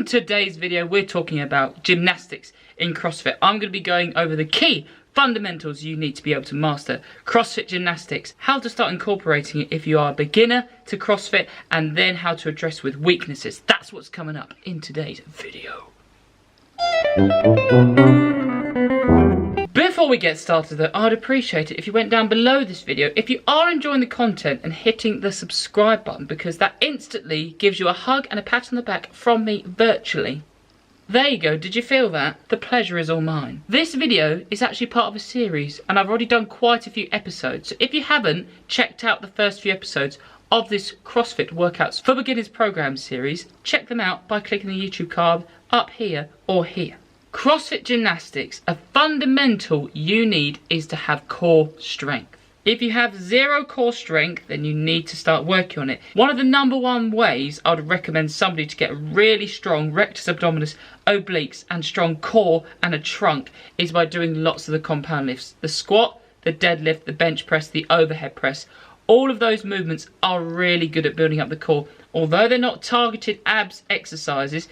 In today's video, we're talking about gymnastics in CrossFit. I'm going to be going over the key fundamentals you need to be able to master CrossFit gymnastics, how to start incorporating it if you are a beginner to CrossFit, and then how to address with weaknesses. That's what's coming up in today's video. Before we get started though, I'd appreciate it if you went down below this video if you are enjoying the content and hitting the subscribe button, because that instantly gives you a hug and a pat on the back from me virtually. There you go, did you feel that? The pleasure is all mine. This video is actually part of a series and I've already done quite a few episodes, so if you haven't checked out the first few episodes of this CrossFit Workouts for Beginners program series, check them out by clicking the YouTube card up here or here. CrossFit gymnastics, a fundamental you need is to have core strength. If you have zero core strength, then you need to start working on it. One of the #1 ways I would recommend somebody to get a really strong rectus abdominis, obliques and strong core and a trunk is by doing lots of the compound lifts. The squat, the deadlift, the bench press, the overhead press. All of those movements are really good at building up the core. Although they're not targeted abs exercises,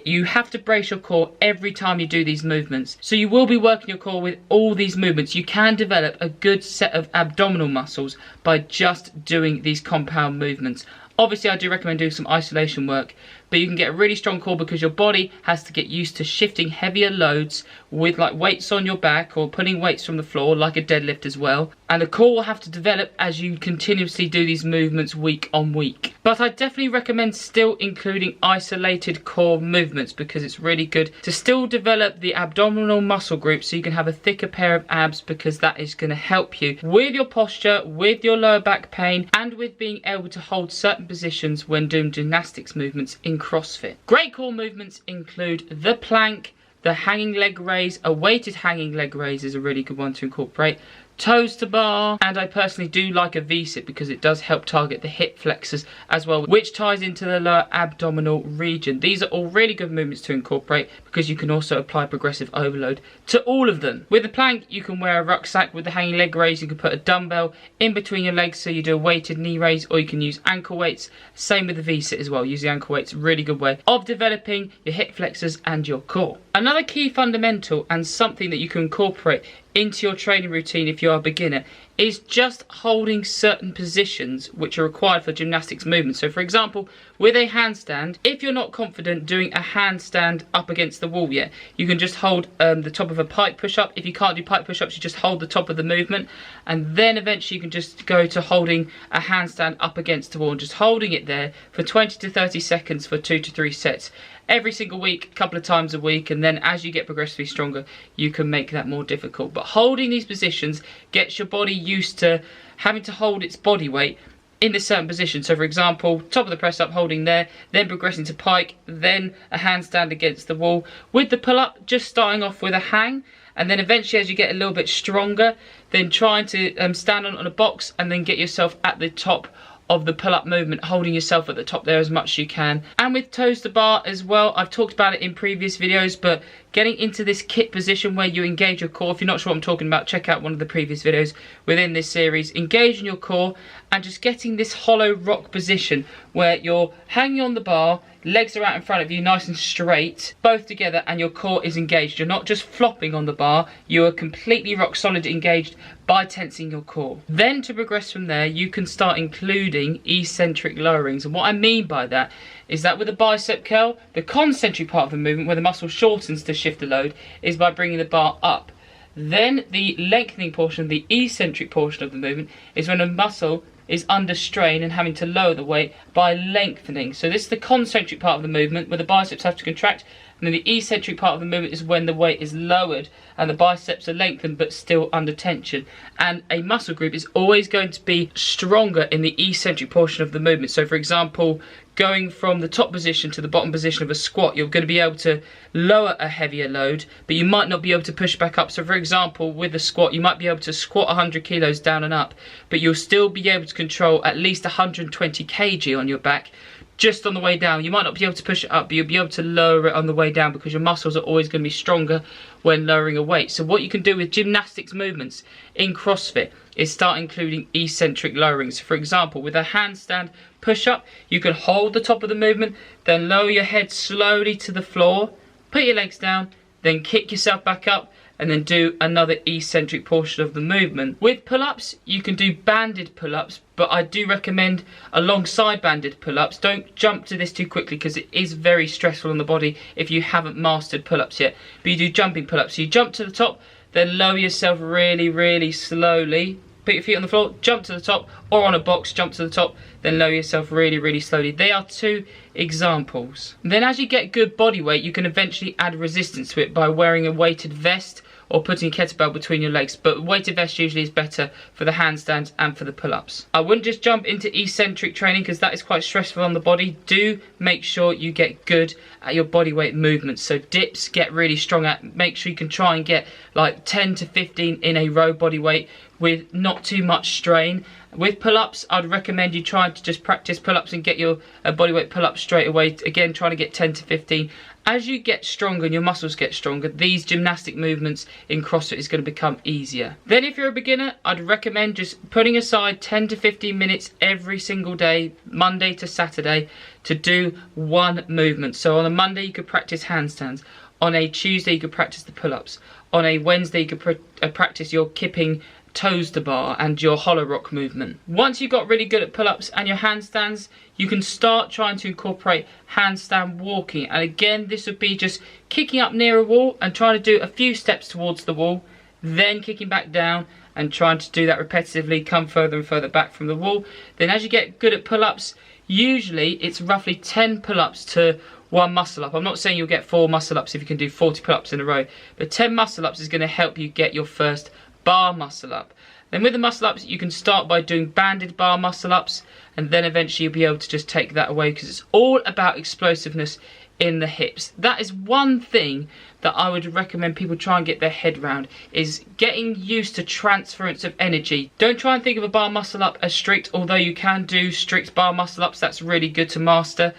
you have to brace your core every time you do these movements. So you will be working your core with all these movements. You can develop a good set of abdominal muscles by just doing these compound movements. Obviously, I do recommend doing some isolation work, but you can get a really strong core because your body has to get used to shifting heavier loads with like weights on your back or pulling weights from the floor like a deadlift as well. And the core will have to develop as you continuously do these movements week on week. But I definitely recommend still including isolated core movements because it's really good to still develop the abdominal muscle group so you can have a thicker pair of abs, because that is going to help you with your posture, with your lower back pain, and with being able to hold certain positions when doing gymnastics movements in CrossFit. Great core movements include the plank, the hanging leg raise. A weighted hanging leg raise is a really good one to incorporate. Toes to bar, and I personally do like a V-sit because it does help target the hip flexors as well, which ties into the lower abdominal region. These are all really good movements to incorporate because you can also apply progressive overload to all of them. With the plank, you can wear a rucksack. With the hanging leg raise, you can put a dumbbell in between your legs so you do a weighted knee raise, or you can use ankle weights. Same with the V-sit as well. Use the ankle weights, really good way of developing your hip flexors and your core. Another key fundamental and something that you can incorporate into your training routine if you're a beginner is just holding certain positions which are required for gymnastics movements. So for example, with a handstand, if you're not confident doing a handstand up against the wall yet, you can just hold the top of a pike push-up. If you can't do pike push-ups, you just hold the top of the movement, and then eventually you can just go to holding a handstand up against the wall and just holding it there for 20 to 30 seconds for 2 to 3 sets. Every single week, a couple of times a week, and then as you get progressively stronger, you can make that more difficult. But holding these positions gets your body used to having to hold its body weight in a certain position. So for example, top of the press up, holding there, then progressing to pike, then a handstand against the wall. With the pull up, just starting off with a hang, and then eventually as you get a little bit stronger, then trying to stand on a box and then get yourself at the top of the pull-up movement, holding yourself at the top there as much as you can. And with toes to bar as well, I've talked about it in previous videos, but getting into this kit position where you engage your core. If you're not sure what I'm talking about, check out one of the previous videos within this series. Engaging your core and just getting this hollow rock position where you're hanging on the bar, legs are out in front of you nice and straight, both together, and your core is engaged. You're not just flopping on the bar, you are completely rock solid engaged by tensing your core. Then to progress from there, you can start including eccentric lowerings. And what I mean by that is that with a bicep curl, the concentric part of the movement where the muscle shortens to shift the load is by bringing the bar up. Then the lengthening portion, the eccentric portion of the movement, is when a muscle is under strain and having to lower the weight by lengthening. So this is the concentric part of the movement where the biceps have to contract, and then the eccentric part of the movement is when the weight is lowered and the biceps are lengthened but still under tension. And a muscle group is always going to be stronger in the eccentric portion of the movement. So for example, going from the top position to the bottom position of a squat, you're going to be able to lower a heavier load, but you might not be able to push back up. So for example, with the squat, you might be able to squat 100 kilos down and up, but you'll still be able to control at least 120 kg on your back just on the way down. You might not be able to push it up, but you'll be able to lower it on the way down because your muscles are always going to be stronger when lowering a weight. So what you can do with gymnastics movements in CrossFit is start including eccentric lowerings. For example, with a handstand push-up, you can hold the top of the movement, then lower your head slowly to the floor, put your legs down, then kick yourself back up, and then do another eccentric portion of the movement. With pull-ups, you can do banded pull-ups, but I do recommend alongside banded pull-ups, don't jump to this too quickly because it is very stressful on the body if you haven't mastered pull-ups yet. But you do jumping pull-ups. So you jump to the top, then lower yourself really, really slowly. Put your feet on the floor, jump to the top, or on a box, jump to the top, then lower yourself really, really slowly. They are 2 examples. Then as you get good body weight, you can eventually add resistance to it by wearing a weighted vest or putting a kettlebell between your legs. But weighted vest usually is better for the handstands and for the pull-ups. I wouldn't just jump into eccentric training because that is quite stressful on the body. Do make sure you get good at your body weight movements. So dips, get really strong at. Make sure you can try and get like 10 to 15 in a row body weight with not too much strain. With pull-ups, I'd recommend you try to just practice pull-ups and get your bodyweight pull-ups straight away. Again, trying to get 10 to 15. As you get stronger and your muscles get stronger, these gymnastic movements in CrossFit is going to become easier. Then if you're a beginner, I'd recommend just putting aside 10 to 15 minutes every single day, Monday to Saturday, to do one movement. So on a Monday, you could practice handstands. On a Tuesday, you could practice the pull-ups. On a Wednesday, you could practice your kipping toes to bar and your hollow rock movement. Once you've got really good at pull-ups and your handstands, you can start trying to incorporate handstand walking. And again, this would be just kicking up near a wall and trying to do a few steps towards the wall, then kicking back down and trying to do that repetitively, come further and further back from the wall. Then as you get good at pull-ups, usually it's roughly 10 pull-ups to 1 muscle up. I'm not saying you'll get 4 muscle ups if you can do 40 pull-ups in a row, but 10 muscle ups is going to help you get your first bar muscle up. Then with the muscle ups, you can start by doing banded bar muscle ups, and then eventually you'll be able to just take that away because it's all about explosiveness in the hips. That is one thing that I would recommend people try and get their head around, is getting used to transference of energy. Don't try and think of a bar muscle up as strict, although you can do strict bar muscle ups. That's really good to master.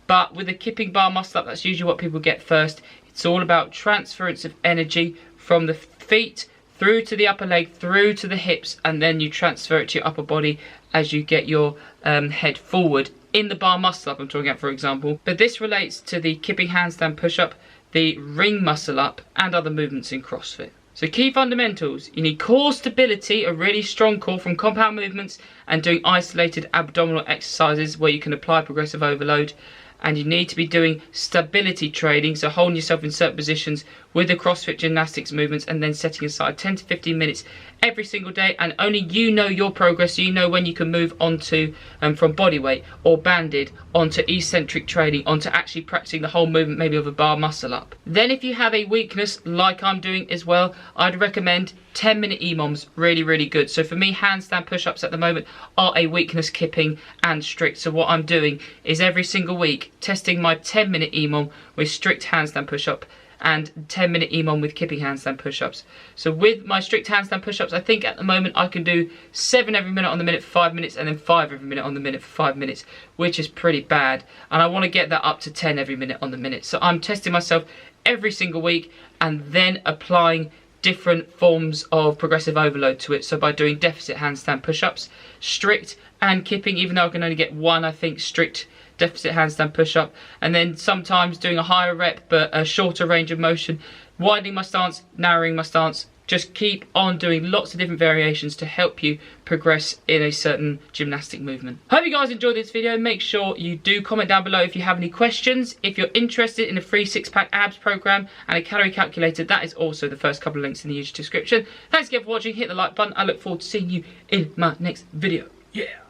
But with a kipping bar muscle up, that's usually what people get first. It's all about transference of energy from the feet through to the upper leg, through to the hips, and then you transfer it to your upper body as you get your head forward. In the bar muscle up I'm talking about, for example. But this relates to the kipping handstand push-up, the ring muscle up, and other movements in CrossFit. So key fundamentals: you need core stability, a really strong core from compound movements and doing isolated abdominal exercises where you can apply progressive overload. And you need to be doing stability training, so holding yourself in certain positions with the CrossFit gymnastics movements, and then setting aside 10 to 15 minutes every single day. And only you know your progress, so you know when you can move on to from bodyweight or banded onto eccentric training, onto actually practicing the whole movement, maybe of a bar muscle up. Then if you have a weakness like I'm doing as well, I'd recommend 10-minute EMOMs, really, really good. So for me, handstand push-ups at the moment are a weakness kipping and strict. So what I'm doing is every single week testing my 10-minute EMOM with strict handstand push-up and 10-minute EMOM with kipping handstand push-ups. So with my strict handstand push-ups, I think at the moment I can do 7 every minute on the minute for 5 minutes, and then 5 every minute on the minute for 5 minutes, which is pretty bad. And I want to get that up to 10 every minute on the minute. So I'm testing myself every single week and then applying different forms of progressive overload to it. So by doing deficit handstand push-ups, strict and kipping, even though I can only get 1, I think, strict deficit handstand push-up, and then sometimes doing a higher rep but a shorter range of motion, widening my stance, narrowing my stance. Just keep on doing lots of different variations to help you progress in a certain gymnastic movement. Hope you guys enjoyed this video. Make sure you do comment down below if you have any questions. If you're interested in a free 6-pack abs program and a calorie calculator, that is also the first couple of links in the YouTube description. Thanks again for watching. Hit the like button. I look forward to seeing you in my next video. Yeah.